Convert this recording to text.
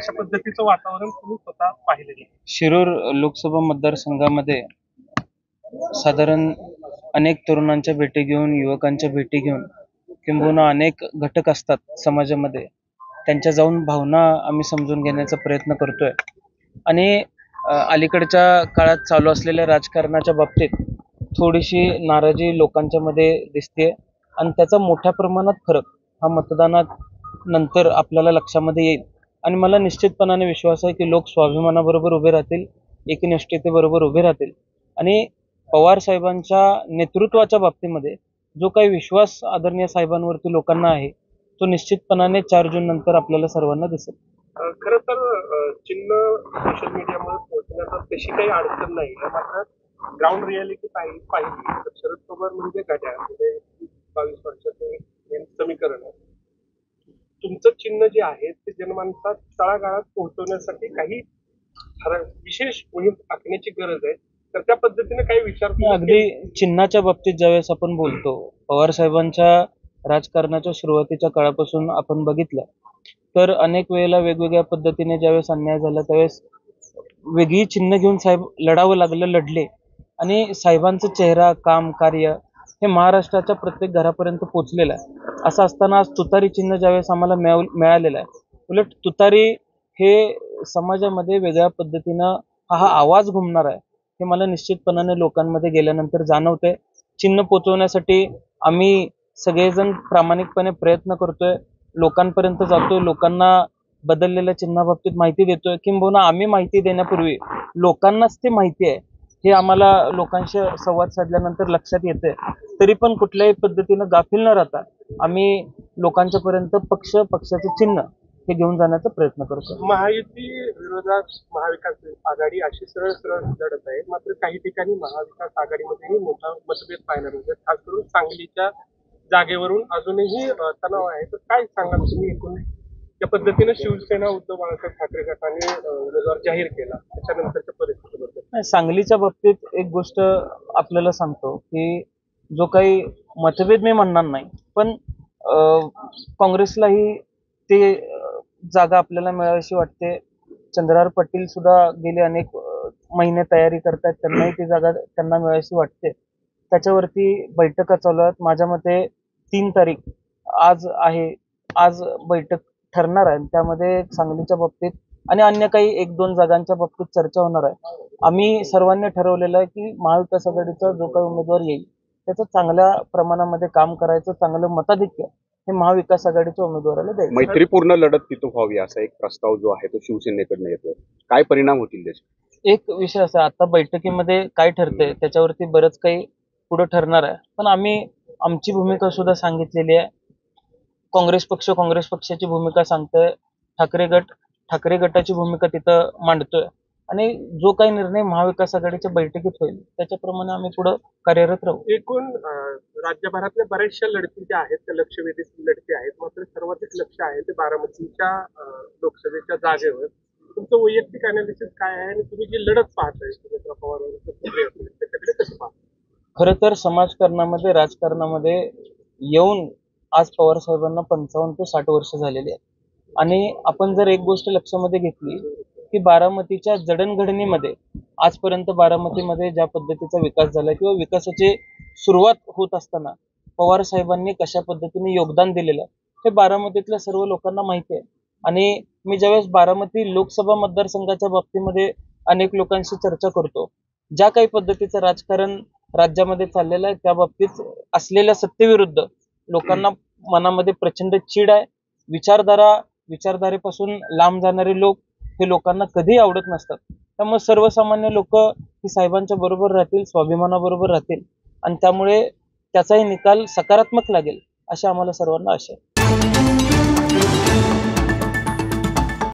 कशा पद्धतीचं वातावरण तुम्ही स्वतः पाहिलेलं आहे? शिरूर लोकसभा मतदारसंघामध्ये साधारण अनेक तरुणांच्या भेटी घेऊन, युवकांच्या भेटी घेऊन, किंबहुना अनेक घटक असतात समाजामध्ये, त्यांच्या जाऊन भावना आम्ही समजून घेण्याचा प्रयत्न करतोय. आणि अलीकडच्या काळात चालू असलेल्या राजकारणाच्या बाबतीत थोडीशी नाराजी लोकांच्या मध्ये दिसते आणि त्याचा मोठ्या प्रमाणात फरक हा मतदानात नंतर आपल्याला लक्षामध्ये येईल. आणि मला निश्चितपणाने विश्वास आहे की लोक स्वाभिमानाबरोबर उभे राहतील, एकनिष्ठतेबरोबर उभे राहतील आणि पवार साहेबांच्या नेतृत्वाच्या बाबतीमध्ये जो काही विश्वास आदरणीय साहेबांवरती लोकांना आहे तो निश्चितपणाने 4 जून नंतर आपल्याला सर्वांना दिसेल. खरं तर चिन्ह सोशल मीडियामध्ये पोहोचण्याचा तशी काही अडचण नाही आहे. मात्र ग्राउंड रियालिटी पाहिली तर शरद पवार म्हणजे घड्याळ, म्हणजे 22 वर्षाचं हे समीकरण आहे. तुमचं चिन्ह जे आहे ते जनमानसात तळागाळात पोहोचवण्यासाठी काही विशेष मोहीम आखण्याची गरज आहे. तर त्या पद्धतीने काही विचार अगदी चिन्हाच्या बाबतीत ज्यावेळेस आपण बोलतो, पवार साहेबांच्या राजकारणाच्या सुरुवातीच्या काळापासून आपण बघितलं तर अनेक वेळेला वेगवेगळ्या पद्धतीने ज्यावेळेस अन्याय झाला त्यावेळेस वेगळी चिन्ह घेऊन साहेब लढावं लागलं, लढले आणि साहेबांचं चेहरा, काम, कार्य हे महाराष्ट्राच्या प्रत्येक घरापर्यंत पोहोचलेलं आहे. असं असताना आज तुतारी चिन्ह ज्यावेळेस आम्हाला मिळालेलं आहे, उलट तुतारी हे समाजामध्ये वेगळ्या पद्धतीनं हा आवाज घुमणार आहे हे मला निश्चितपणाने लोकांमध्ये गेल्यानंतर जाणवतंय. चिन्ह पोचवण्यासाठी आम्ही सगळेजण प्रामाणिकपणे प्रयत्न करतोय, लोकांपर्यंत जातोय, लोकांना बदललेल्या चिन्हाबाबतीत माहिती देतोय. किंबहुना आम्ही माहिती देण्यापूर्वी लोकांनाच ते माहिती आहे हे आम्हाला लोकांशी संवाद साधल्यानंतर लक्षात येतंय. तरी पण कुठल्याही पद्धतीनं गाफील न राहता आम्ही लोकांच्या पर्यंत पक्षाचे चिन्ह हे घेऊन जाण्याचा प्रयत्न करतो. महायुती विरोधात महाविकास आघाडी अशी सरळ सरळ लढत आहे. मात्र काही ठिकाणी महाविकास आघाडीमध्येही मोठा मतभेद पाहायला मिळतो. खास करून सांगलीच्या जागेवरून अजूनही तणाव आहे. तर काय सांगाल तुम्ही एकूण त्या पद्धतीने शिवसेना उद्धव बाळासाहेब ठाकरे गटाने उमेदवार जाहीर केला त्याच्यानंतरच्या परिस्थितीबद्दल? सांगलीच्या बाबतीत एक गोष्ट आपल्याला सांगतो की जो काही मतभेद मी म्हणणार नाही, पण काँग्रेसलाही ते जागा आपल्याला मिळावीशी वाटते. चंद्रहार पाटील सुद्धा गेले अनेक महिने तयारी करतात, त्यांनाही ती जागा त्यांना मिळावीशी वाटते. त्याच्यावरती बैठका चालू आहेत. माझ्या मते 3 तारीख आज आहे, आज बैठक ठरणार आहे. त्यामध्ये सांगलीच्या बाबतीत आणि अन्य काही 1-2 जागांच्या बाबतीत चर्चा होणार आहे. आम्ही सर्वांनी ठरवलेलं आहे की महाविकास आघाडीचा जो काही उमेदवार येईल त्याचं चांगल्या प्रमाणामध्ये काम करायचं, चांगलं मताधिक्य हे महाविकास आघाडीच्या उमेदवाराला द्यायचं. मैत्रीपूर्ण लढत तिथं व्हावी असा एक प्रस्ताव जो आहे तो शिवसेनेकडनं येतोय. काय परिणाम होतील त्याचे? एक विषय असा, आता बैठकीमध्ये काय ठरतंय त्याच्यावरती बरंच काही पुढे ठरणार आहे. पण आम्ही आमची भूमिका सुद्धा सांगितलेली आहे. काँग्रेस पक्षाची भूमिका सांगतोय, ठाकरे गटाची भूमिका तिथं मांडतोय आणि जो काही निर्णय महाविकास आघाडीच्या बैठकीत होईल त्याच्याप्रमाणे आम्ही पुढे कार्यरत राहू. एकूण राज्यभरातल्या बऱ्याचशा लढती ज्या आहेत त्या लक्षवेधी लढती आहेत. मात्र सर्वाधिक लक्ष आहे ते बारामतीच्या लोकसभेच्या जागेवर. तुमचं वैयक्तिक अनालिसिस काय आहे आणि तुम्ही जी लढत पाहताय सुमित्रा पवार त्याच्याकडे कसं पाहता? खरं तर समाजकारणामध्ये, राजकारणामध्ये येऊन आज पवार साहेबांना 55 ते 60 वर्ष झालेली आहेत. आणि आपण जर एक गोष्ट लक्षामध्ये घेतली की बारामतीच्या जडणघडणीमध्ये आजपर्यंत बारामतीमध्ये ज्या पद्धतीचा विकास झाला किंवा विकासाची सुरुवात होत असताना पवार साहेबांनी कशा पद्धतीने योगदान दिलेलं हे बारामतीतल्या सर्व लोकांना माहिती आहे. आणि मी ज्यावेळेस बारामती लोकसभा मतदारसंघाच्या बाबतीमध्ये अनेक लोकांशी चर्चा करतो, ज्या काही पद्धतीचं राजकारण राज्यामध्ये चाललेलं आहे त्या बाबतीत असलेल्या सत्तेविरुद्ध लोकांना मनामध्ये प्रचंड चीड आहे. विचारधारेपासून लांब जाणारे लोक हे लोकांना कधीही आवडत नसतात. त्यामुळे सर्वसामान्य लोक ही साहेबांच्या बरोबर राहतील, स्वाभिमानाबरोबर राहतील आणि त्यामुळे त्याचाही निकाल सकारात्मक लागेल अशी आम्हाला सर्वांना आशा आहे.